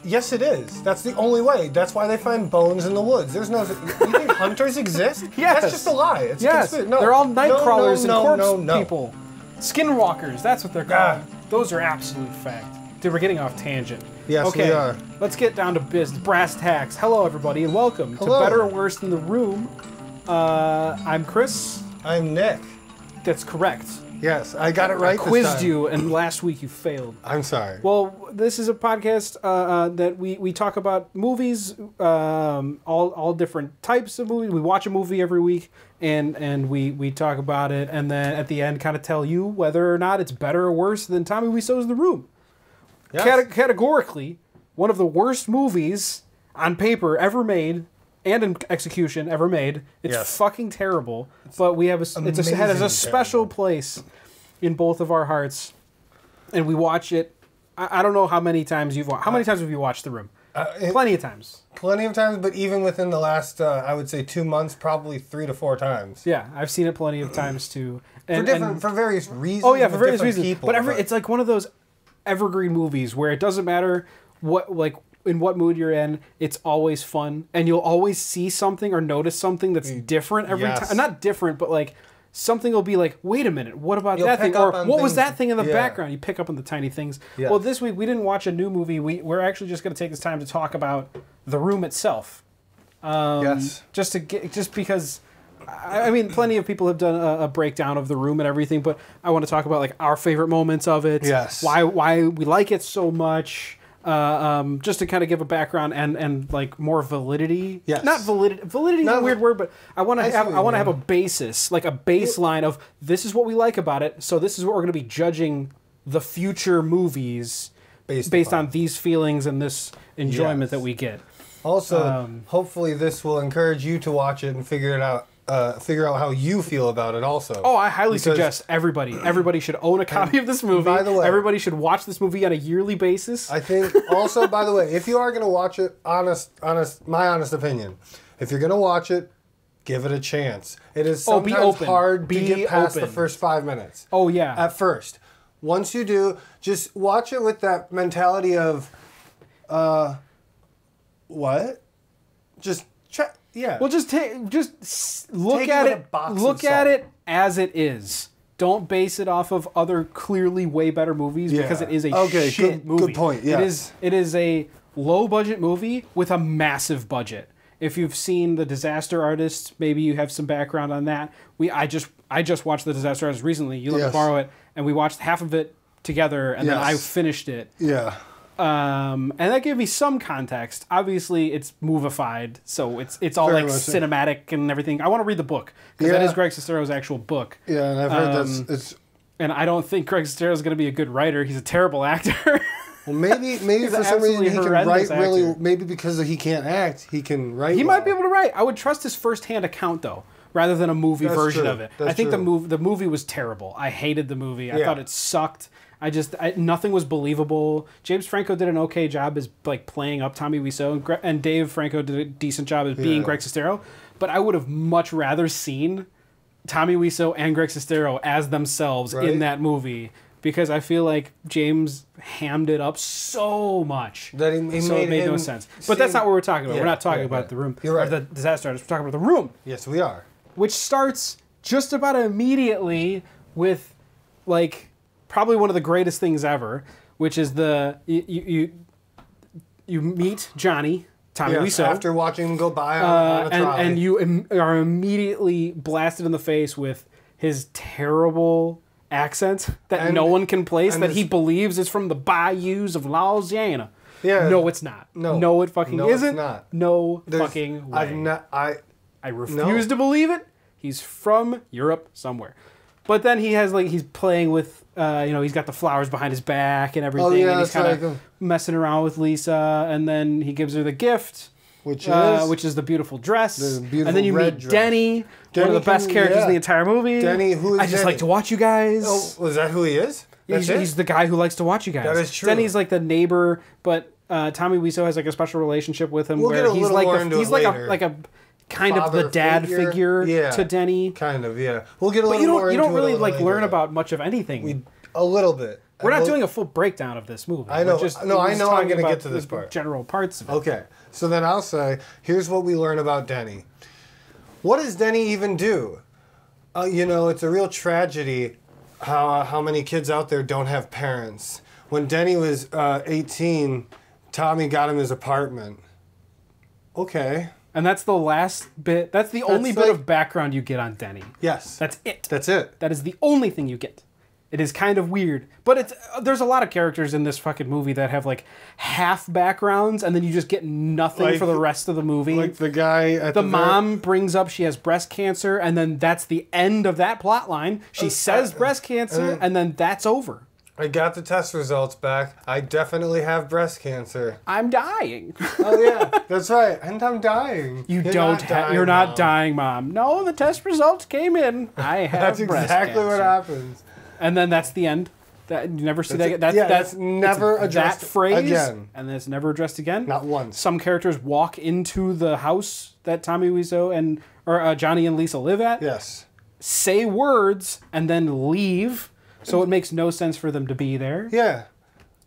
Yes, it is. That's the only way. That's why they find bones in the woods. There's no... You think hunters exist? Yes. That's just a lie. It's yes. no. They're all night crawlers and corpse no. people. Skinwalkers, that's what they're called. Those are absolute fact. Dude, we're getting off tangent. Yes, okay, we are. Let's get down to business. Brass tacks. Hello, everybody, and welcome to Better or Worse Than the Room. I'm Chris. I'm Nick. That's correct. Yes, I got it right I quizzed this time. you, and last week you failed. I'm sorry. Well, this is a podcast that we talk about movies, all different types of movies. We watch a movie every week, and we talk about it, and then at the end kind of tell you whether or not it's better or worse than Tommy Wiseau's The Room. Yes. Categorically, one of the worst movies on paper ever made, and in execution ever made. It's fucking terrible, but we have it has a special place in both of our hearts, and we watch it. I don't know how many times you've watched. How many times have you watched The Room? Plenty of times. Plenty of times, but even within the last, I would say 2 months, probably 3 to 4 times. Yeah, I've seen it plenty of times too. For various reasons. Oh yeah, for various reasons. People, but it's like one of those evergreen movies where it doesn't matter in what mood you're in, it's always fun, and you'll always see something or notice something that's different every time. Not different, but like something will be like, wait a minute, what about that thing? Or what was that thing in the background? You pick up on the tiny things. Yes. Well, this week we didn't watch a new movie. We're actually just going to take this time to talk about The Room itself. Just because. I mean, plenty of people have done a breakdown of The Room and everything, but I want to talk about like our favorite moments of it. Yes. Why we like it so much. Just to kind of give a background and like more validity. Yes. Not validity. Validity is a weird word, but I want to have a basis, like a baseline of this is what we like about it. So this is what we're going to be judging the future movies based on these feelings and this enjoyment that we get. Also, hopefully this will encourage you to watch it and figure out how you feel about it also. Oh, I highly suggest everybody should own a copy of this movie. By the way, everybody should watch this movie on a yearly basis. I think also, by the way, if you are going to watch it, my honest opinion, if you're going to watch it, give it a chance. It is sometimes hard to get past the first 5 minutes. Oh, yeah. At first. Once you do, just watch it with that mentality of, what? Just check. Yeah. Well, just look at it as it is. Don't base it off of other clearly way better movies because it is a shit movie. Good point. Yes. It is a low budget movie with a massive budget. If you've seen The Disaster Artist, maybe you have some background on that. I just watched The Disaster Artist recently. You let me borrow it, and we watched half of it together, and then I finished it. Yeah. And that gave me some context. Obviously, it's movified, so it's all like cinematic and everything. I want to read the book because that is Greg Sestero's actual book. Yeah, and I've heard it's. And I don't think Greg Sestero is going to be a good writer. He's a terrible actor. Well, maybe for some reason he can write really. Maybe because he can't act, he can write. He might be able to write. I would trust his first-hand account though, rather than a movie version of it. I think the movie was terrible. I hated the movie. I thought it sucked. Nothing was believable. James Franco did an okay job as like playing up Tommy Wiseau, and Dave Franco did a decent job as being Greg Sestero. But I would have much rather seen Tommy Wiseau and Greg Sestero as themselves in that movie because I feel like James hammed it up so much that it made no sense. But that's not what we're talking about. We're not talking about The Room. You're right. The Disaster Artist. We're talking about The Room. Yes, we are. Which starts just about immediately with like. Probably one of the greatest things ever, which is you meet Johnny, Tommy Wiseau. After watching him go by on a trolley. And you are immediately blasted in the face with his terrible accent that no one can place, that he believes is from the bayous of Louisiana. Yeah. No, it's not. No, it fucking isn't. It's not. No fucking way. I refuse to believe it. He's from Europe somewhere. But then he's playing with, he's got the flowers behind his back and everything, and he's kind of messing around with Lisa, and then he gives her the gift, which is the beautiful dress, and then you meet Denny, one of the best characters in the entire movie. Denny, who is I just like to watch you guys. Oh, is that who he is? He's the guy who likes to watch you guys. That is true. Denny's like the neighbor, but Tommy Wiseau has like a special relationship with him where he's like a kind of the dad figure to Denny. Kind of, yeah. We'll get a little more into it. You don't really like learn about much of anything. A little bit. We're not doing a full breakdown of this movie. I know. I know I'm going to get to this part. General parts of it. Okay. So then I'll say, here's what we learn about Denny. What does Denny even do? It's a real tragedy how many kids out there don't have parents. When Denny was 18, Tommy got him his apartment. Okay. And that's the last bit. That's the only bit of background you get on Denny. Yes. That's it. That's it. That is the only thing you get. It is kind of weird. But there's a lot of characters in this fucking movie that have like half backgrounds and then you just get nothing for the rest of the movie. Like the guy at the mom brings up she has breast cancer and then that's the end of that plot line. She says breast cancer and then that's over. I got the test results back. I definitely have breast cancer. I'm dying. Oh yeah, that's right. And I'm dying. You're not dying, Mom. No, the test results came in. I have that's breast exactly cancer. What happens. And then that's the end. That you never see that. That's never addressed that phrase again. And then it's never addressed again. Not once. Some characters walk into the house that Tommy Wiseau or Johnny and Lisa live at. Yes. Say words and then leave. So it makes no sense for them to be there. Yeah.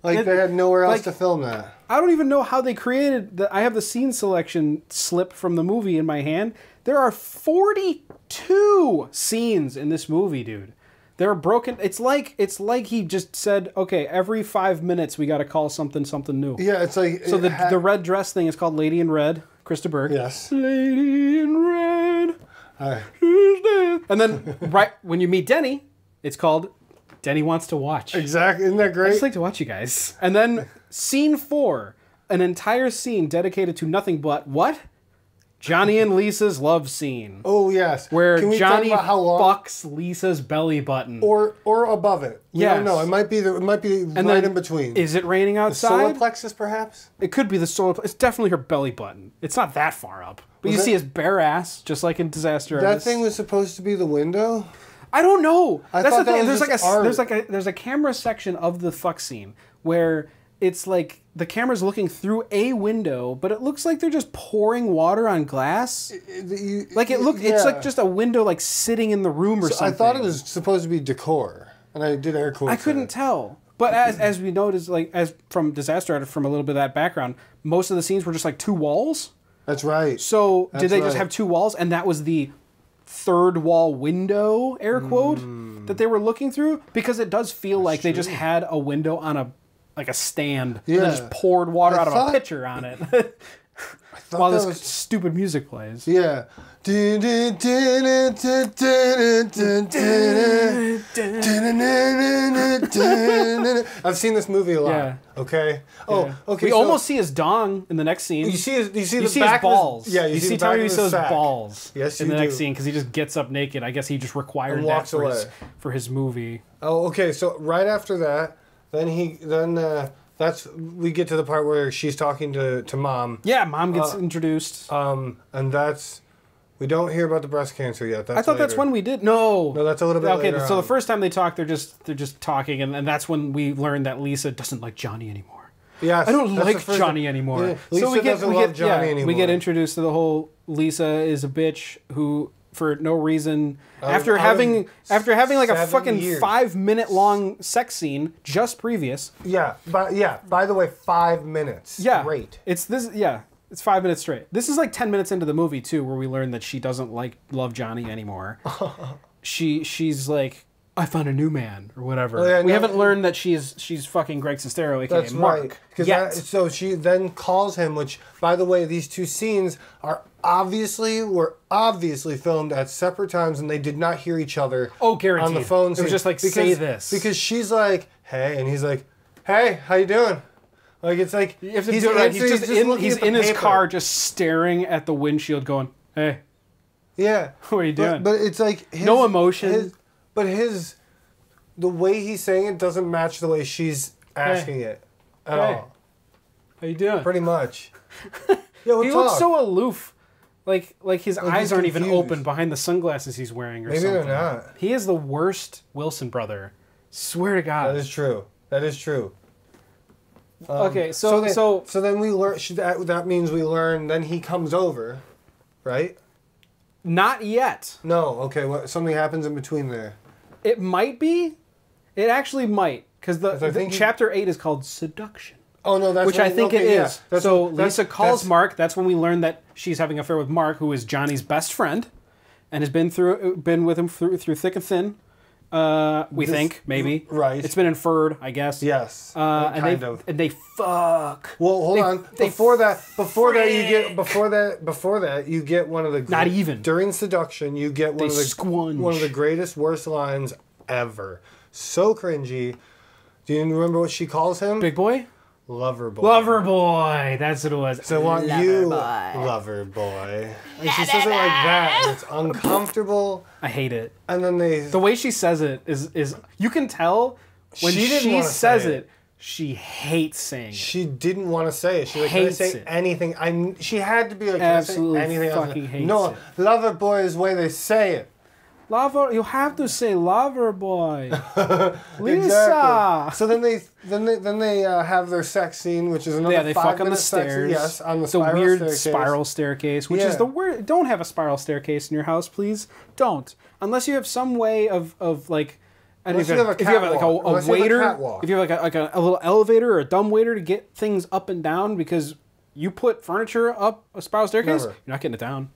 They had nowhere else to film that. I don't even know how they created I have the scene selection slip from the movie in my hand. There are 42 scenes in this movie, dude. They're broken. It's like he just said, okay, every 5 minutes we got to call something new. Yeah, it's like... So the red dress thing is called Lady in Red, Krista Berg. Yes. Lady in Red. Who's there? And then right when you meet Denny, it's called... Denny Wants to Watch. Exactly. Isn't that great? I just like to watch you guys. And then scene 4, an entire scene dedicated to nothing but what? Johnny and Lisa's love scene. Oh, yes. Where Johnny fucks Lisa's belly button. Or above it. Yeah. I don't know. It might be right in between. Is it raining outside? The solar plexus, perhaps? It could be the solar plexus. It's definitely her belly button. It's not that far up. But you see his bare ass, just like in Disaster Artist. That thing was supposed to be the window? I don't know. That's the thing. There's a camera section of the fuck scene where it's like the camera's looking through a window, but it looks like they're just pouring water on glass. It's like just a window like sitting in the room or something. I thought it was supposed to be decor, and I did air quotes. I couldn't tell. But as we noticed, as from Disaster Artist, from a little bit of that background, most of the scenes were just like 2 walls. That's right. So did they just have 2 walls, and that was the third wall window, air quote, that they were looking through? Because it does feel like they just had a window on a stand and then just poured water out of a pitcher on it while this stupid music plays. Yeah. I've seen this movie a lot. Yeah. Okay. Oh, okay. We almost see his dong in the next scene. You see his balls. Yeah, you see Tommy Wiseau's balls. Yes, in the next scene because he just gets up naked. I guess he just required that for his movie. Oh, okay. So right after that, we get to the part where she's talking to Mom. Yeah, Mom gets introduced. And we don't hear about the breast cancer yet. I thought that's when we did. No, that's a little bit later. Okay, so the first time they talk, they're just talking, and that's when we learn that Lisa doesn't like Johnny anymore. Yeah, I don't like Johnny anymore. Yeah, Lisa doesn't love Johnny anymore. We get introduced to the whole Lisa is a bitch who, for no reason, after having like a fucking 5-minute long sex scene just previous. Yeah, by the way, 5 minutes. Yeah, great. It's 5 minutes straight. This is like 10 minutes into the movie too, where we learn that she doesn't love Johnny anymore. She's like, I found a new man or whatever. Oh, yeah, we haven't learned that she's fucking Greg Sestero, aka that's Mark. Right. So she then calls him, which, by the way, these 2 scenes were obviously filmed at separate times, and they did not hear each other. Oh, guaranteed. On the phone. It was just like, say this. Because she's like, hey, and he's like, hey, how you doing? Like, it's like, you have to do it right. He's in his car just staring at the windshield going, hey. Yeah. What are you doing? But it's like... no emotion. The way he's saying it doesn't match the way she's asking it at all. How you doing? Pretty much. Yeah, he looks so aloof. Like his eyes aren't even open behind the sunglasses he's wearing or something. Maybe they're not. He is the worst Wilson brother. Swear to God. That is true. Okay, so then we learn. That means we learn. Then he comes over, right? Not yet. No. Okay. Something happens in between there. It might be. It actually might, Because the chapter 8 is called Seduction. Oh no, that's which I think it is. Yeah. So Lisa calls Mark. That's when we learn that she's having an affair with Mark, who is Johnny's best friend, and has been with him through thick and thin. We think maybe right. It's been inferred, I guess. Yes, and they fuck. Well, hold on. Before that, you get one of the not even during seduction. You get one of the greatest worst lines ever. So cringy. Do you remember what she calls him? Big boy. Lover boy. Lover boy. That's what it was. So I want you, lover boy. And she says it like that, and it's uncomfortable. I hate it. And then the way she says it is you can tell when she says it. She hates saying it. She didn't want to say it. She like, can I say anything? She had to be like, absolutely can I say anything fucking else? hates No, it. lover boy is the way they say it. Lover, you have to say lover boy. Lisa. Exactly. So then they have their sex scene, which is another they fuck on the stairs. Yes, on the spiral staircase, which is the word. Don't have a spiral staircase in your house, please. Don't, unless you have some way of like. If you have a waiter, if you have like a little elevator or a dumb waiter to get things up and down, because you put furniture up a spiral staircase, you're not getting it down.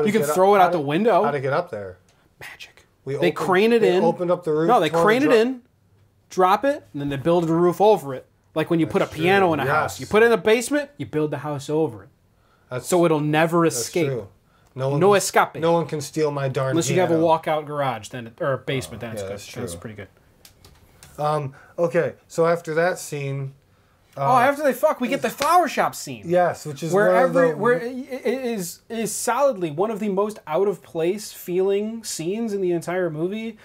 You can throw it out the window. How to get up there? Magic. They crane it in. Opened up the roof. No, they crane it in, drop it, and then they build a roof over it. Like when you put a piano in a house. You put it in the basement, you build the house over it. So it'll never escape. True. No escape. No one can steal my darn Unless piano. you have a walkout garage or a basement, then it's good. That's pretty good. Okay, so after that scene... after they fuck, we get the flower shop scene. Yes, which is where it is solidly one of the most out of place feeling scenes in the entire movie.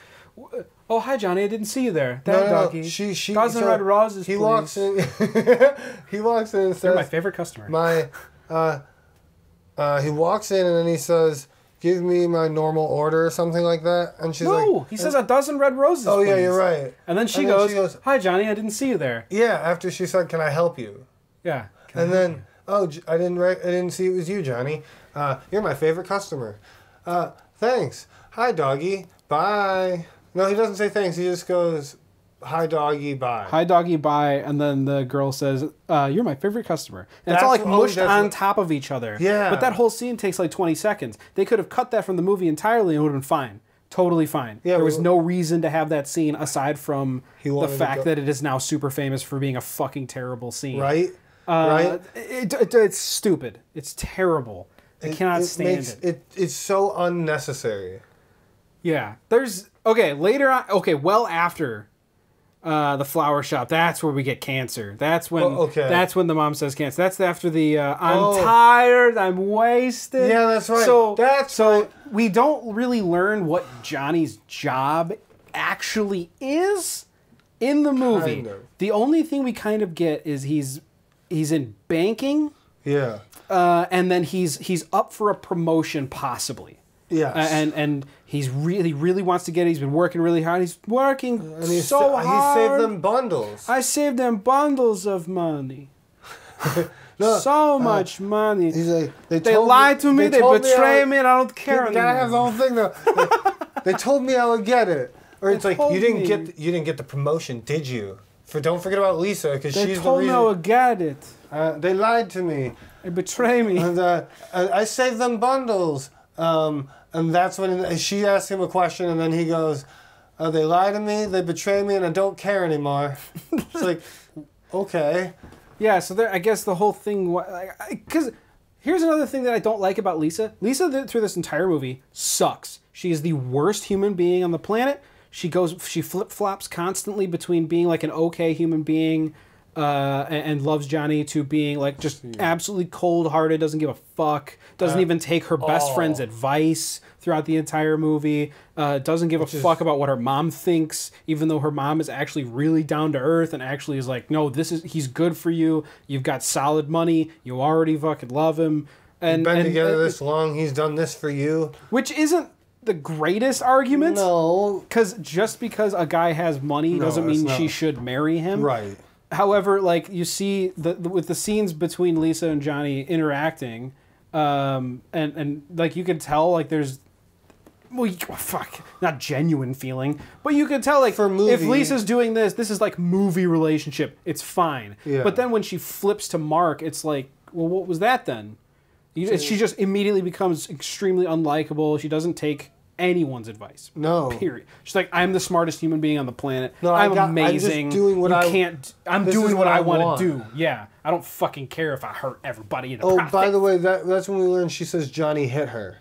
Oh, hi Johnny, I didn't see you there. Doggy. Dozen red roses, please. He walks in. He walks in and says, "You're my favorite customer." He walks in and then he says, "Give me my normal order," or something like that. And she's like, he says a dozen red roses. Oh, please. Yeah, you're right. And then she goes, "Hi, Johnny, I didn't see you there." Yeah, after she said, "Can I help you?" Yeah. And then, I didn't see it was you, Johnny. You're my favorite customer. Thanks. Hi, doggy. Bye. No, he doesn't say thanks. He just goes, "Hi, doggy. Bye." Hi, doggy. Bye. And then the girl says, "You're my favorite customer." And it's all like mushed on top of each other. Yeah. But that whole scene takes like 20 seconds. They could have cut that from the movie entirely and it would have been fine. Totally fine. Yeah, there was no reason to have that scene aside from the fact that it is now super famous for being a fucking terrible scene. Right? Right? It's stupid. It's terrible. I cannot stand it. It's so unnecessary. Yeah. Later on, well after the flower shop, that's where we get cancer. That's when that's when the mom says cancer. That's after the I'm tired, I'm wasted. Yeah, that's right. So we don't really learn what Johnny's job actually is in the movie. Kind of. The only thing we kind of get is he's in banking. Yeah. And then he's up for a promotion possibly. Yes. And he's really wants to get it. He's been working really hard. He's working so hard. He saved them bundles. I saved them bundles of money. Much money. He's like, they lied to me. They betrayed me, and I don't care anymore. Gotta have the whole thing though. They told me I would get it. Or it's like you didn't get the promotion, did you? Don't forget about Lisa because she's the reason. They told me I would get it. They lied to me. They betrayed me. And I saved them bundles. And that's when she asked him a question, and then he goes, "They lie to me, they betray me, and I don't care anymore." It's like, okay. Yeah, so I guess the whole thing, because here's another thing that I don't like about Lisa. Lisa, through this entire movie, sucks. She is the worst human being on the planet. She flip-flops constantly between being like an okay human being and loves Johnny to being like just absolutely cold-hearted, doesn't give a fuck, doesn't even take her best friend's advice throughout the entire movie, doesn't give a fuck about what her mom thinks, even though her mom is actually really down to earth and actually is like, no, he's good for you, you've got solid money, you already fucking love him. And, you've been together this long, he's done this for you. Which isn't the greatest argument. No. Because just because a guy has money doesn't mean she should marry him. Right. However, like you see with the scenes between Lisa and Johnny interacting, and like you can tell like there's well, fuck, not genuine feeling, but you could tell, like, For movie, if Lisa's doing this is like movie relationship. It's fine. Yeah. But then when she flips to Mark, it's like, well, what was that then? She just immediately becomes extremely unlikable. She doesn't take anyone's advice. No. Period. She's like, I'm the smartest human being on the planet. No, I'm I'm just amazing. doing what I'm this doing is what I want. want to do. Yeah. I don't fucking care if I hurt everybody in the Oh, process. by the way, that's when we learned she says Johnny hit her.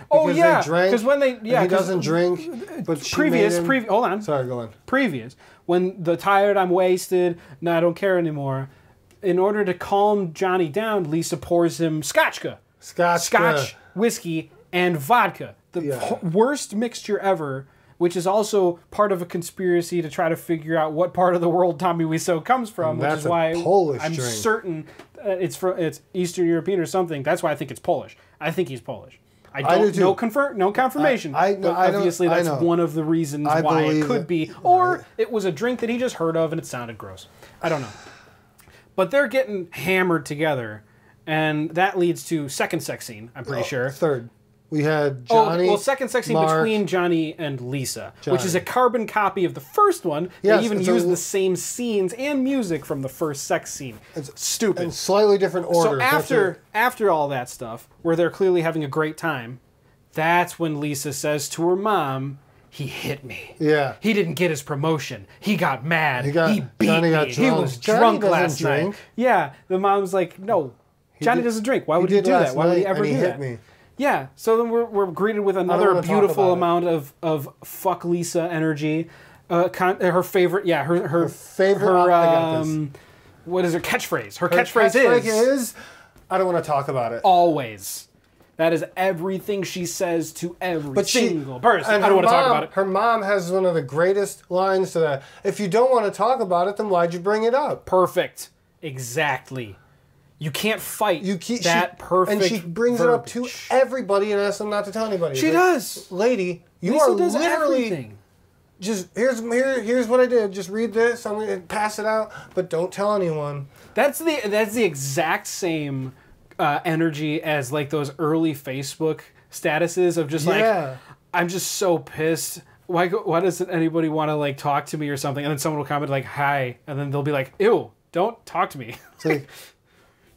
Oh, Because yeah. they drank, Because when they, yeah, he doesn't drink, but she previous, made him, hold on. Sorry, go on. Previous, when the tired, I'm wasted, no, I don't care anymore. In order to calm Johnny down, Lisa pours him scotch, whiskey, and vodka. The worst mixture ever, which is also part of a conspiracy to try to figure out what part of the world Tommy Wiseau comes from, which is why I'm certain it's Eastern European or something. That's why I think it's Polish. I think he's Polish. I don't know no confirmation. But obviously that's one of the reasons why it could be. Or it was a drink that he just heard of and it sounded gross. I don't know. But they're getting hammered together, and that leads to second sex scene, I'm pretty sure. Third. We had Johnny, second sex scene Mark, between Johnny and Lisa, which is a carbon copy of the first one. Yes, they even used the same scenes and music from the first sex scene. It's stupid. In slightly different orders. So after all that stuff, where they're clearly having a great time, that's when Lisa says to her mom, he hit me. Yeah. He didn't get his promotion. He got mad. He beat Johnny me. got He was drunk last night. Yeah. The mom's like, no, Johnny doesn't drink. Why would he do that? Why would he ever do that? Hit me. Yeah, so then we're greeted with another beautiful amount of fuck Lisa energy. Her favorite, her favorite. What is her catchphrase? Her catchphrase is, I don't want to talk about it. Always. That is everything she says to every single person. And I don't want to talk about it. Her mom has one of the greatest lines to that. If you don't want to talk about it, then why'd you bring it up? Perfect. Exactly. You can't fight that perfect. And she brings it up to everybody and asks them not to tell anybody. She does. Lady, you are literally just here's what I did. Just read this. I'm gonna pass it out, but don't tell anyone. That's the exact same energy as like those early Facebook statuses of just like, I'm just so pissed. Why doesn't anybody want to like talk to me or something? And then someone will comment like, hi, and then they'll be like, ew, don't talk to me. It's like,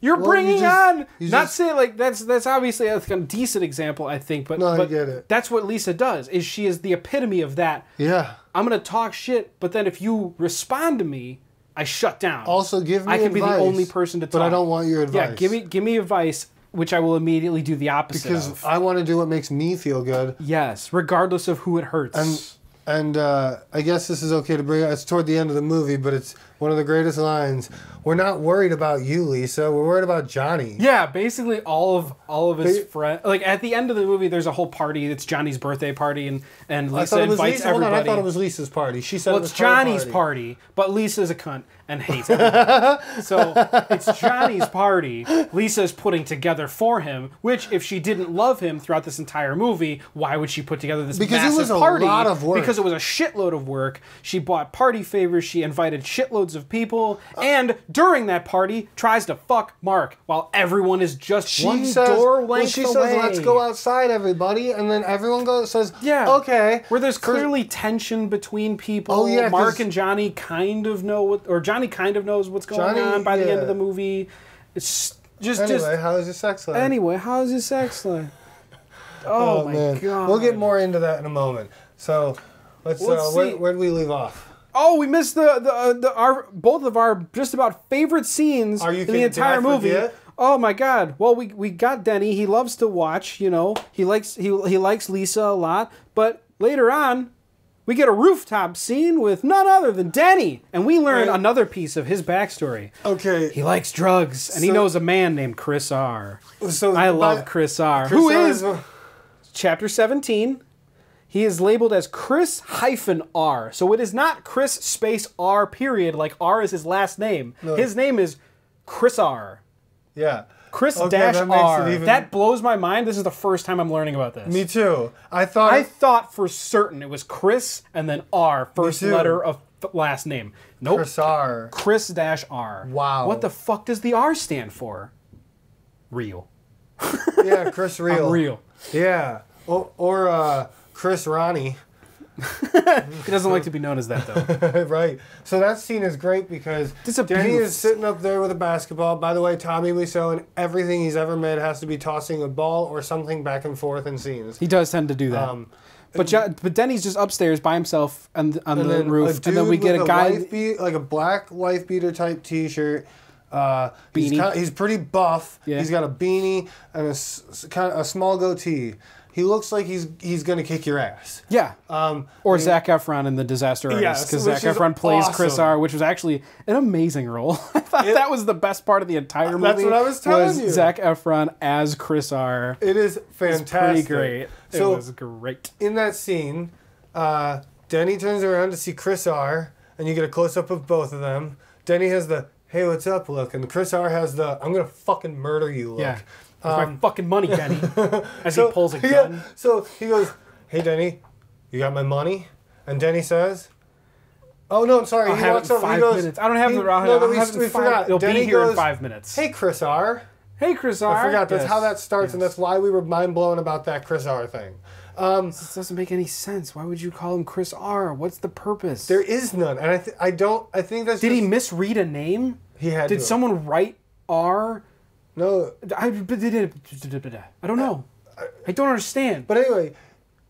You're bringing on. Not saying like that's obviously a decent example, I think, but I get it. That's what Lisa does. Is she is the epitome of that. Yeah. I'm gonna talk shit, but then if you respond to me, I shut down. Also, give me I can advice, be the only person to talk. But I don't want your advice. Yeah, give me advice, which I will immediately do the opposite because I want to do what makes me feel good. Yes, regardless of who it hurts. And I guess this is okay to bring up. It's toward the end of the movie, but it's one of the greatest lines. We're not worried about you, Lisa. We're worried about Johnny. Yeah, basically all of his friends. Like at the end of the movie, there's a whole party. It's Johnny's birthday party, and Lisa invites everybody. I thought it was Lisa's party. She said it was Johnny's party, but Lisa's a cunt and hates everybody. So it's Johnny's party. Lisa's putting together for him. Which, if she didn't love him throughout this entire movie, why would she put together this massive party? Because it was a lot of work. Because it was a shitload of work. She bought party favors. She invited shitloads of people, and during that party, tries to fuck Mark while everyone is just one door length away. She says, "Let's go outside, everybody," and then everyone says, "Okay." Where there's clearly tension between people. Oh yeah, Mark and Johnny kind of know Johnny kind of knows what's going on by the end of the movie. It's just anyway. How's your sex life? Anyway, how's your sex life? Oh my god! We'll get more into that in a moment. So let's see. Where did we leave off? Oh, we missed both of our just about favorite scenes in the entire movie. Oh my god. Well, we got Denny. He loves to watch, you know. He likes Lisa a lot, but later on we get a rooftop scene with none other than Denny, and we learn another piece of his backstory. Okay. He likes drugs, and he knows a man named Chris R. So I love Chris R. Who is Chapter 17. He is labeled as Chris-R. So it is not Chris space R period, like R is his last name. No. His name is Chris R. Yeah. Chris-R. That blows my mind. This is the first time I'm learning about this. Me too. I thought for certain it was Chris and then R, first letter of last name. Nope. Chris R. Chris-R. Wow. What the fuck does the R stand for? Real. Yeah, Chris Real. I'm real. Yeah. Or Chris Ronnie. He doesn't like to be known as that, though. Right. So that scene is great because Denny is sitting up there with a basketball. By the way, Tommy Wiseau in everything he's ever made has to be tossing a ball or something back and forth in scenes. He does tend to do that. But Denny's just upstairs by himself on the roof, and then we get a guy like a black wife beater type T-shirt. He's pretty buff. Yeah. He's got a beanie and a small goatee. He looks like he's gonna kick your ass. Yeah. Or Zac Efron in The Disaster Artist, because Zac Efron plays Chris R, which was actually an amazing role. I thought that was the best part of the entire movie. That's what I was telling you. Zac Efron as Chris R. It is fantastic. It's pretty great. It was great. In that scene, Denny turns around to see Chris R, and you get a close up of both of them. Denny has the "Hey, what's up" look, and Chris R has the "I'm gonna fucking murder you" look. Yeah. My fucking money, Denny. As he pulls a gun. Yeah, so he goes, "Hey, Denny, you got my money?" And Denny says, "Oh no, I'm sorry." He walks over. 5 minutes. I don't have the raw. No, we forgot. It'll Denny be here goes, in 5 minutes. "Hey, Chris R." Hey, Chris R. I forgot. That's how that starts, and that's why we were mind blown about that Chris R thing. This doesn't make any sense. Why would you call him Chris R? What's the purpose? There is none, and I think that's. Did he misread a name? He had. Did someone write R? No. I don't know. I don't understand. But anyway,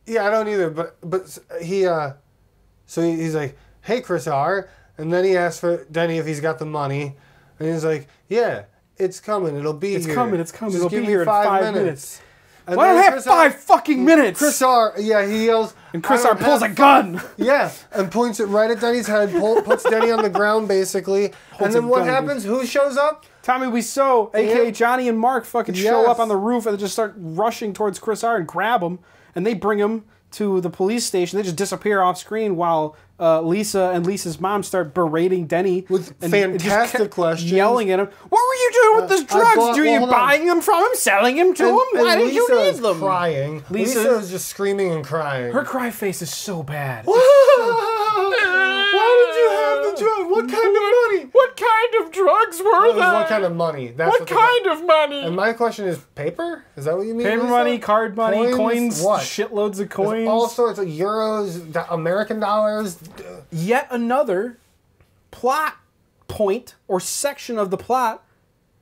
yeah, I don't either. But he so he's like, "Hey, Chris R," and then he asks for Denny if he's got the money, and he's like, "Yeah, it's coming. It'll be here. It's coming. Just It'll be here in 5 minutes." And why don't I have 5 fucking minutes? Chris R, yeah, he yells. And Chris R pulls a gun. Yeah, and points it right at Denny's head, puts Denny on the ground, basically. And then what happens? Who shows up? Tommy Wiseau, a.k.a. Johnny and Mark, fucking show up on the roof and they just start rushing towards Chris R and grab him. And they bring him to the police station. They just disappear off screen while Lisa and Lisa's mom start berating Denny with fantastic questions, yelling at him. What were you doing with those drugs? Are you buying them from him, selling them to him? Why did you need them? Crying. Lisa is just screaming and crying. Her cry face is so bad. Why did you have the drug? What kind of money? What kind of drugs were there? What kind of money? That's what kind of money? And my question is, paper? Is that what you mean? Paper money, card money, coins, what? Shitloads of coins. There's all sorts of euros, American dollars. Yet another plot point or section of the plot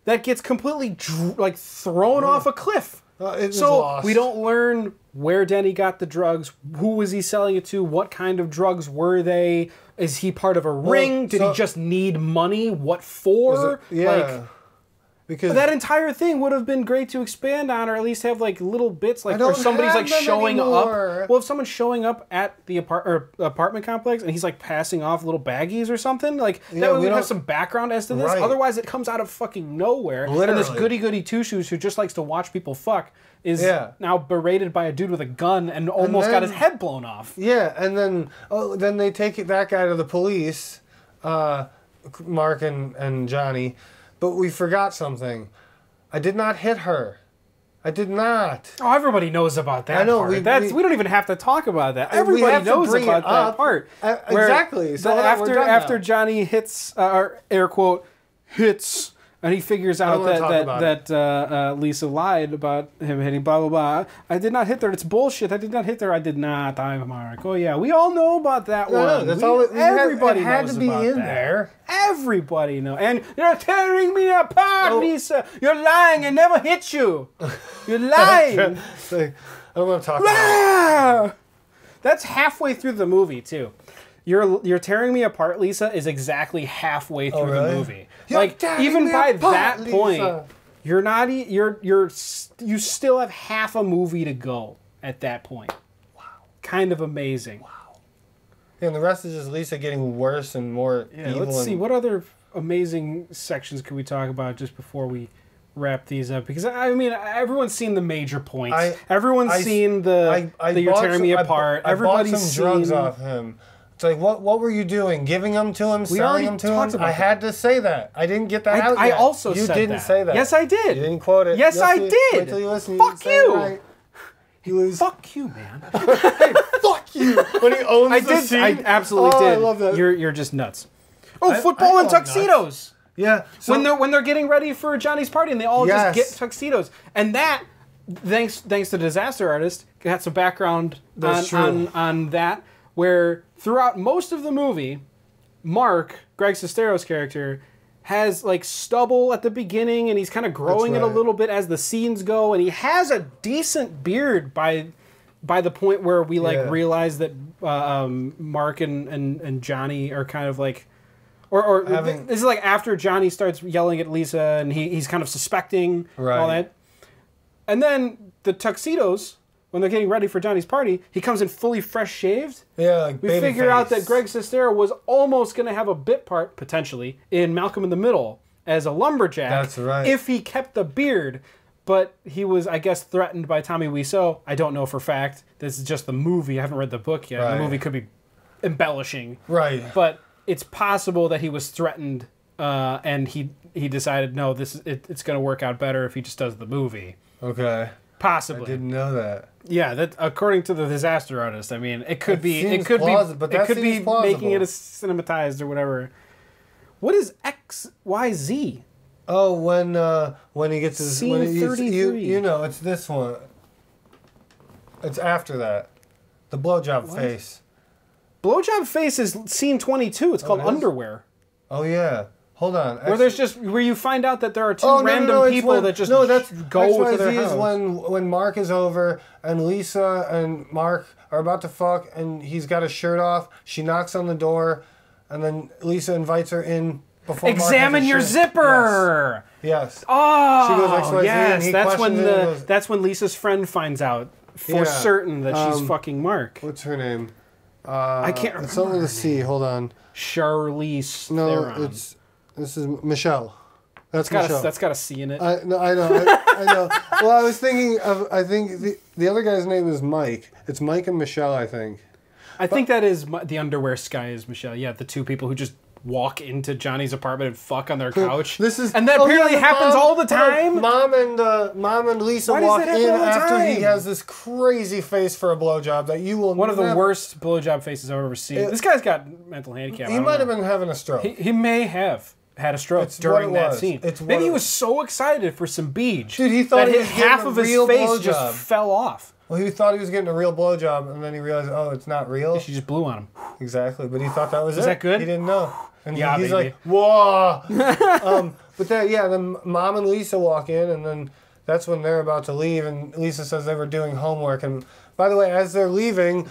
that gets completely thrown off a cliff. So lost. We don't learn where Denny got the drugs, who was he selling it to, what kind of drugs were they, is he part of a ring, did he just need money, what for? Yeah. Because that entire thing would have been great to expand on, or at least have little bits, or somebody's showing up. Well, if someone's showing up at the apartment complex and he's passing off little baggies or something, that way we'd have some background as to this. Right. Otherwise, it comes out of fucking nowhere. Literally. And this goody two shoes who just likes to watch people fuck is now berated by a dude with a gun and almost got his head blown off. Yeah, and then they take that guy to the police, Mark and Johnny. But we forgot something. I did not hit her. I did not. Oh, everybody knows about that part. We don't even have to talk about that. Everybody knows about that part. Exactly. So after Johnny hits, or air quote, hits, and he figures out that Lisa lied about him hitting blah, blah, blah. I did not hit her. It's bullshit. I did not hit her. I did not. I'm Mark. Oh, yeah. We all know about that one. That's everybody had knows to be about in that. there. Everybody knows. And you're tearing me apart, Lisa. You're lying. I never hit you. You're lying. I don't want to talk about it. That's halfway through the movie, too. You're tearing me apart, Lisa, is exactly halfway through the movie. Even by that point, you still have half a movie to go at that point. Wow. Kind of amazing. Wow. Yeah, and the rest is just Lisa getting worse and more evil. Let's see. What other amazing sections could we talk about just before we wrap these up? Because, I mean, everyone's seen the major points. Everyone's seen the you're tearing me apart. Everybody's bought some drugs off him. It's like, what were you doing? Giving them to him? Selling them to him? I had to say that. I didn't get that out yet. I also said that. You didn't say that. Yes, I did. You didn't quote it. Yes, I did. Wait till you listen. Fuck you. Right. Fuck you, man. Hey, fuck you. When he owns the scene. I absolutely did. I love that. You're just nuts. Oh, football and tuxedos. Nuts. Yeah. So, when they're getting ready for Johnny's party and they all just get tuxedos. And that, thanks to Disaster Artist, got some background That's on that, where throughout most of the movie, Mark, Greg Sestero's character, has like stubble at the beginning, and he's kind of growing it a little bit as the scenes go, and he has a decent beard by the point where we realize that Mark and Johnny are kind of like, or this is like after Johnny starts yelling at Lisa, and he's kind of suspecting all that, and then the tuxedos. When they're getting ready for Johnny's party, he comes in fully fresh shaved. Yeah, like we figure out that Greg Sestero was almost going to have a bit part, potentially, in Malcolm in the Middle as a lumberjack. That's right. If he kept the beard. But he was, I guess, threatened by Tommy Wiseau. I don't know for fact. This is just the movie. I haven't read the book yet. Right. The movie could be embellishing. Right. But it's possible that he was threatened and he decided, no, it's going to work out better if he just does the movie. Okay. Possibly. I didn't know that. Yeah, that according to the disaster artist. I mean, it could be making it a cinematized or whatever. What is XYZ? Oh, when he gets his Scene 33. You know, it's this one. It's after that. The blowjob face. Blowjob face is scene 22. It's called Underwear. Oh yeah. Hold on. Where you find out that there are two random people that just go to their house. When Mark is over and Lisa and Mark are about to fuck and he's got his shirt off. She knocks on the door, and then Lisa invites her in before. Examine your zipper. Yes. Oh. She goes XYZ, yes. and he That's when Lisa's friend finds out for certain that she's fucking Mark. What's her name? I can't remember. It's something to see. Hold on. Charlize No, Theron. This is Michelle. That's Michelle. That's got a C in it. I know. I know. Well, I was thinking of. I think the other guy's name is Mike. It's Mike and Michelle, I think. I think that is the underwear guy is Michelle. Yeah, the two people who just walk into Johnny's apartment and fuck on their couch. And that apparently happens all the time. Mom and Lisa walk in after he has this crazy face for a blowjob that you will. One of the worst blowjob faces I've ever seen. This guy's got mental handicap. He might have been having a stroke. He may have had a stroke during that scene. Maybe he was so excited for some beach. Dude, he thought that half of his face just fell off. Well, he thought he was getting a real blowjob, and then he realized, oh, it's not real. She just blew on him. Exactly, but he thought that was it. Is that good? He didn't know. And yeah, he's baby. like, whoa. But then Mom and Lisa walk in, and then that's when they're about to leave, and Lisa says they were doing homework. And by the way, as they're leaving,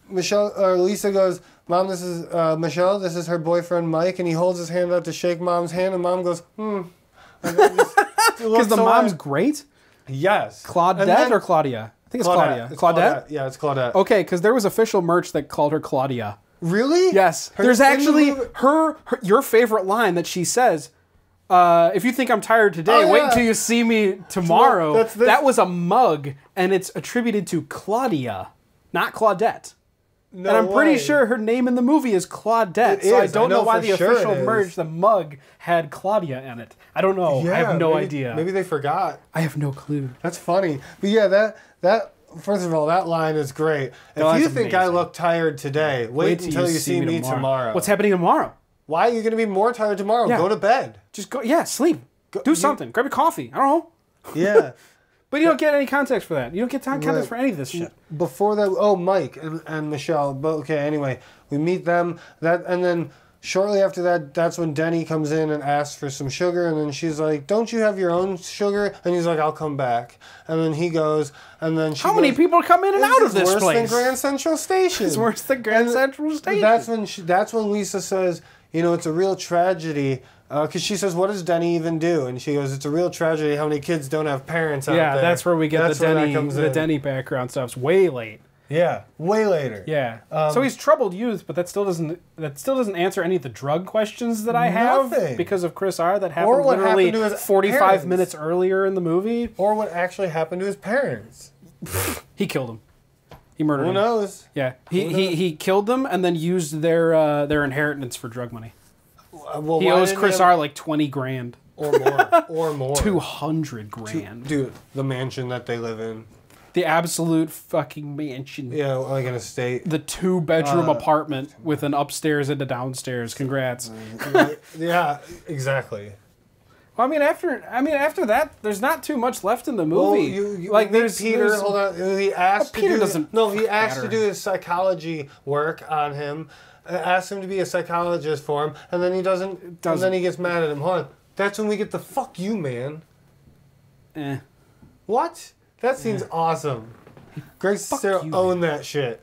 Lisa goes, Mom, this is Michelle, this is her boyfriend Mike, and he holds his hand out to shake Mom's hand, and Mom goes, Because the mom's great? Yes. Claudette or Claudia? I think it's Claudia. Claudette? Yeah, it's Claudette. Okay, because there was official merch that called her Claudia. Really? Yes. There's actually your favorite line that she says, if you think I'm tired today, wait until you see me tomorrow. That was a mug, and it's attributed to Claudia, not Claudette. No and I'm pretty way. sure her name in the movie is Claudette. So I don't know why the official merch, the mug, had Claudia in it. I don't know. I have no idea. Maybe they forgot. I have no clue. That's funny. But yeah, that first of all, that line is great. If you think I look tired today, wait until you see me tomorrow. What's happening tomorrow? Why are you going to be more tired tomorrow? Yeah. Go to bed. Just go. Yeah, sleep. Do something. Grab a coffee. I don't know. Yeah. But you don't get any context for that. You don't get context for any of this shit. Before that, Mike and Michelle. But okay, anyway, we meet them. And then shortly after that, that's when Denny comes in and asks for some sugar. And then she's like, "Don't you have your own sugar?" And he's like, "I'll come back." And then he goes, and then she How many people come in and out of this place? It's worse than Grand Central Station. It's worse than Grand Central Station. That's when Lisa says, it's a real tragedy. Because she says, what does Denny even do? And she goes, it's a real tragedy how many kids don't have parents out there. Yeah, that's where we get the Denny background stuff's way late. Yeah, way later. Yeah. So he's troubled youth, but that still doesn't answer any of the drug questions that I have because of Chris R. That happened literally 45 minutes earlier in the movie. Or what actually happened to his parents. He killed him. He murdered them. Who knows? Yeah. He killed them and then used their inheritance for drug money. Well, he owes Chris R. like $20,000 or more, 200 grand. Dude, the mansion that they live in, the absolute fucking mansion. Yeah, like an estate. The 2-bedroom apartment with an upstairs and a downstairs. Congrats. Yeah, exactly. Well, I mean, after that, there's not too much left in the movie. Well, like there's Peter. Hold on, he asked Peter to do, doesn't. No, he asked matter. to do his psychology work on him. Asked him to be a psychologist for him, and then he doesn't. And then he gets mad at him. Hold on. That's when we get the "fuck you, man." What? That seems awesome. Greg Sestero owned that shit.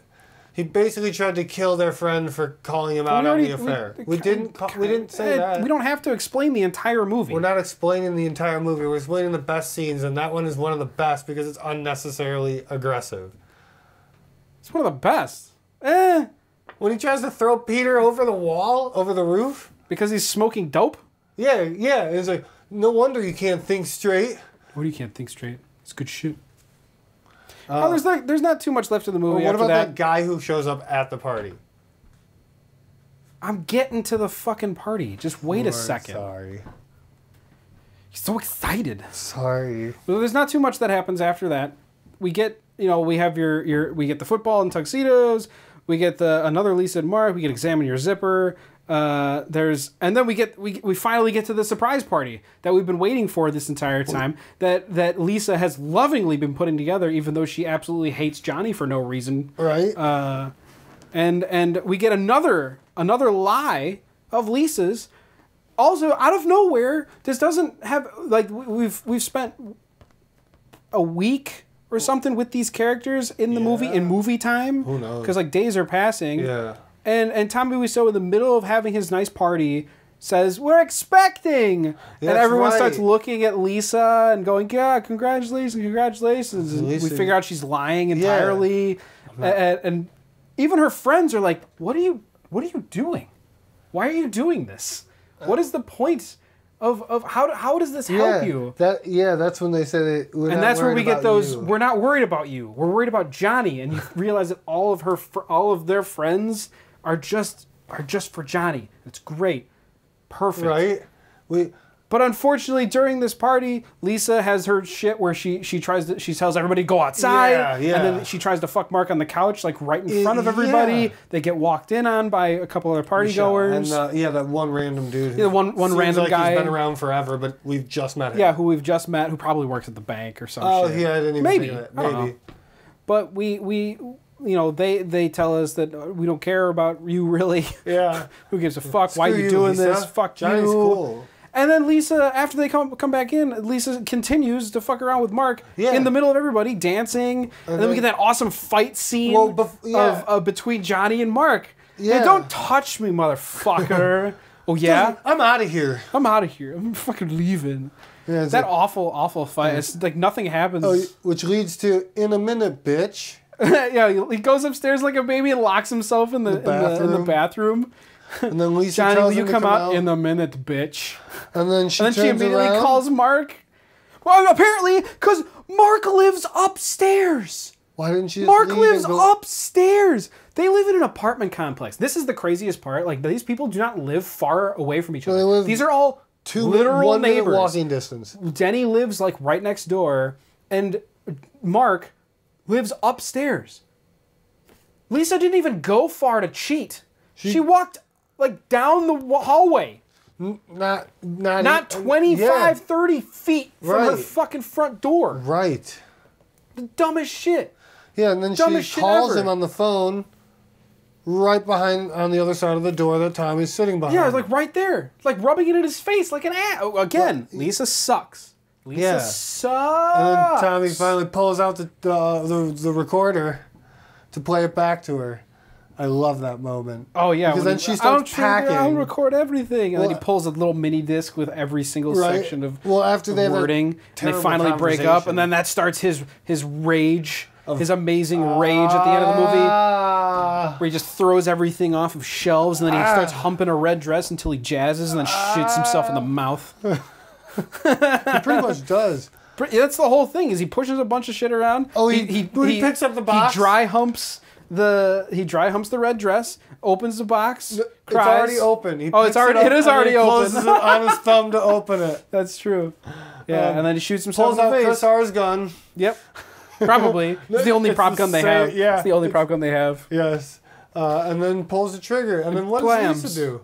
He basically tried to kill their friend for calling him out on the affair. We didn't say that. We don't have to explain the entire movie. We're not explaining the entire movie. We're explaining the best scenes, and that one is one of the best because it's unnecessarily aggressive. It's one of the best. When he tries to throw Peter over the wall, over the roof. Because he's smoking dope? Yeah. It's like, no wonder you can't think straight. What do you can't think straight? It's good shit. There's not too much left in the movie. What after about that guy who shows up at the party? I'm getting to the fucking party. Just wait a second. Sorry. He's so excited. Sorry. Well, there's not too much that happens after that. We get, we have we get the football and tuxedos. We get another Lisa and Mark. We get examine your zipper. And then we finally get to the surprise party that we've been waiting for this entire time. That Lisa has lovingly been putting together, even though she absolutely hates Johnny for no reason. Right. And we get another lie of Lisa's. Also, out of nowhere, this doesn't have we've spent a week or something with these characters in the movie in movie time. Who knows? Because days are passing. Yeah. And Tommy Wiseau, in the middle of having his nice party, says, "We're expecting," and everyone starts looking at Lisa and going, "Yeah, congratulations." And we figure out she's lying entirely, and even her friends are like, "What are you doing? Why are you doing this? What is the point of how does this help you?" That's when they say and that's where we get those. We're not worried about you. We're worried about Johnny, and you realize that all of their friends are just for Johnny. It's great, perfect. Right. But unfortunately, during this party, Lisa has her shit where she tells everybody to go outside, and then she tries to fuck Mark on the couch, like right in front of everybody. Yeah. They get walked in on by a couple other party goers. And that one random dude. Yeah, one random guy. He's been around forever, but we've just met him. Yeah, who we've just met, who probably works at the bank or something. Oh, yeah, I didn't even think of that. Maybe. But they tell us that we don't care about you really. Yeah. Who gives a fuck? Why are you doing this? Fuck Johnny's you. Cool. And then Lisa, after they come back in, Lisa continues to fuck around with Mark in the middle of everybody dancing, and then we get that awesome fight scene of between Johnny and Mark. Yeah, don't touch me, motherfucker. Oh yeah, I'm out of here. I'm fucking leaving. Yeah, that awful fight. It's like nothing happens. Oh, which leads to "in a minute, bitch." Yeah, he goes upstairs like a baby and locks himself in the bathroom. And then Lisa Johnny, tells will you him to come out in a minute, bitch? And then she immediately around. calls Mark. Well, apparently, because Mark lives upstairs. Why didn't she? Mark lives upstairs. They live in an apartment complex. This is the craziest part. Like, these people do not live far away from each other. These are all literal neighbors. Walking distance. Denny lives like right next door, and Mark lives upstairs. Lisa didn't even go far to cheat. She walked like down the hallway. Not 25, 30 feet from her fucking front door. Right. The dumbest shit. Yeah, and then she calls him on the phone right behind, on the other side of the door that Tommy's sitting behind. Yeah, like right there. Like rubbing it in his face like an ass. Again, Lisa sucks. Lisa sucks. And then Tommy finally pulls out the recorder to play it back to her. I love that moment. Oh yeah, because then she starts packing. I'll record everything, and then he pulls a little mini disc with every single section of after they wording, and they finally break up, and then that starts his rage, his amazing rage at the end of the movie, where he just throws everything off of shelves, and then he starts humping a red dress until he jazzes, and then shits himself in the mouth. He pretty much does. That's the whole thing. Is he pushes a bunch of shit around? Oh, he picks up the box. He dry humps the red dress, opens the box, cries. It's already open. It is already open. Closes it on his thumb to open it. That's true. Yeah, and then he shoots himself in the face. Pulls out Chris R's gun. Yep. Probably. It's the only prop gun they have. Yeah. It's the only prop gun they have. Yes. And then pulls the trigger. And then what does Lisa do?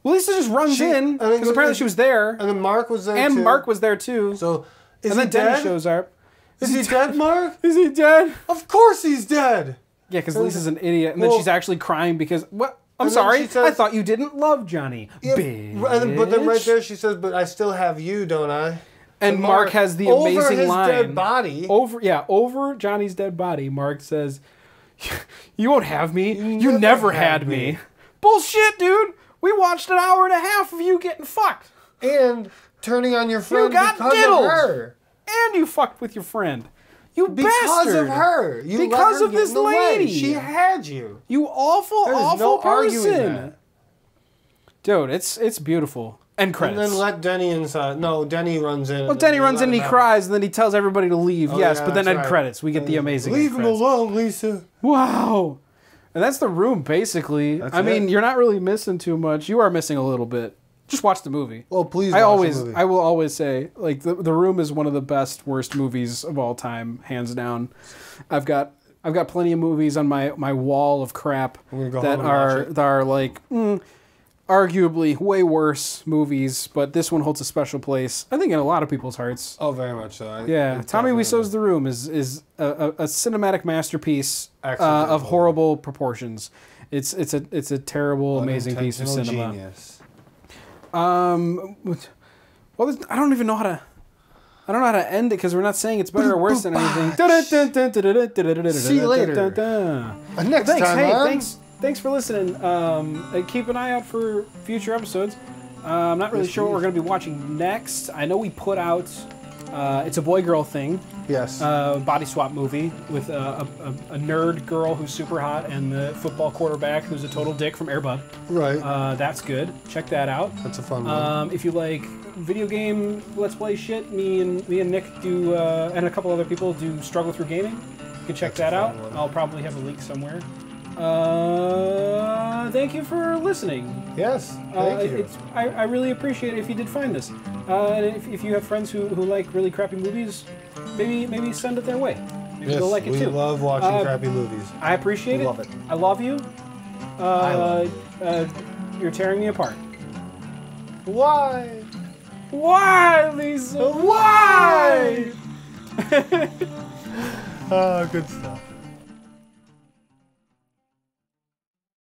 Well, Lisa just runs in because apparently she was there, and then Mark was there and too. Mark was there too. So is and he then dead? Denny shows up. Is he dead, Mark? Is he dead? Of course he's dead. Yeah, because Lisa's an idiot, and then she's actually crying because what? I'm And then sorry, she says- I thought you didn't love Johnny. Yeah, Bitch. but then right there she says, "But I still have you, don't I?" And Mark has the amazing over his line. dead body. Over Johnny's dead body, Mark says, "You won't have me. You never had me." Bullshit, dude. We watched an hour and a half of you getting fucked. And turning on your friend got because diddled. of her. And you fucked with your friend. You Because bastard. of her. You Because let her of get this in the way. lady. She had you. You awful, There is awful no arguing person. that. Dude, it's beautiful. And credits. And then let Denny inside. No, Denny runs in. Well, Denny runs in and he cries, and then he tells everybody to leave. Oh, yes, yeah, but then that's end right. credits. We get the amazing Leave end him credits. alone, Lisa. Wow. And that's the room, basically. That's I mean, it. you're not really missing too much. You are missing a little bit. Just watch the movie. Well, please. I watch the movie. will always say, like, the Room is one of the best, worst movies of all time, hands down. I've got plenty of movies on my wall of crap that are like arguably way worse movies, but this one holds a special place, I think, in a lot of people's hearts. Oh, very much so. Yeah, Tommy Wiseau's The Room is a cinematic masterpiece of Accidental. horrible proportions. It's a terrible, amazing piece of cinema. Genius. Well, I don't even know how to. I don't know how to end it because we're not saying it's better or worse than anything. See you later. Next Thanks. time, Hey, man. thanks for listening. Keep an eye out for future episodes. I'm not really sure what we're going to be watching next. I know we put out. It's a boy-girl thing. Yes. Body swap movie with a nerd girl who's super hot and the football quarterback who's a total dick from Air Bud. Right. That's good. Check that out. That's a fun one. If you like video game Let's Play shit, me and Nick do, and a couple other people do Struggle Through Gaming. You can check that out. I'll probably have a link somewhere. Thank you for listening. Yes. Thank you. I really appreciate it if you did find this. And if you have friends who like really crappy movies, maybe send it their way. Maybe they'll like it too. We love watching crappy movies. I appreciate We it. love it. I love you. I love You're tearing me apart. Why? Why, Lisa? Why? Oh, good stuff.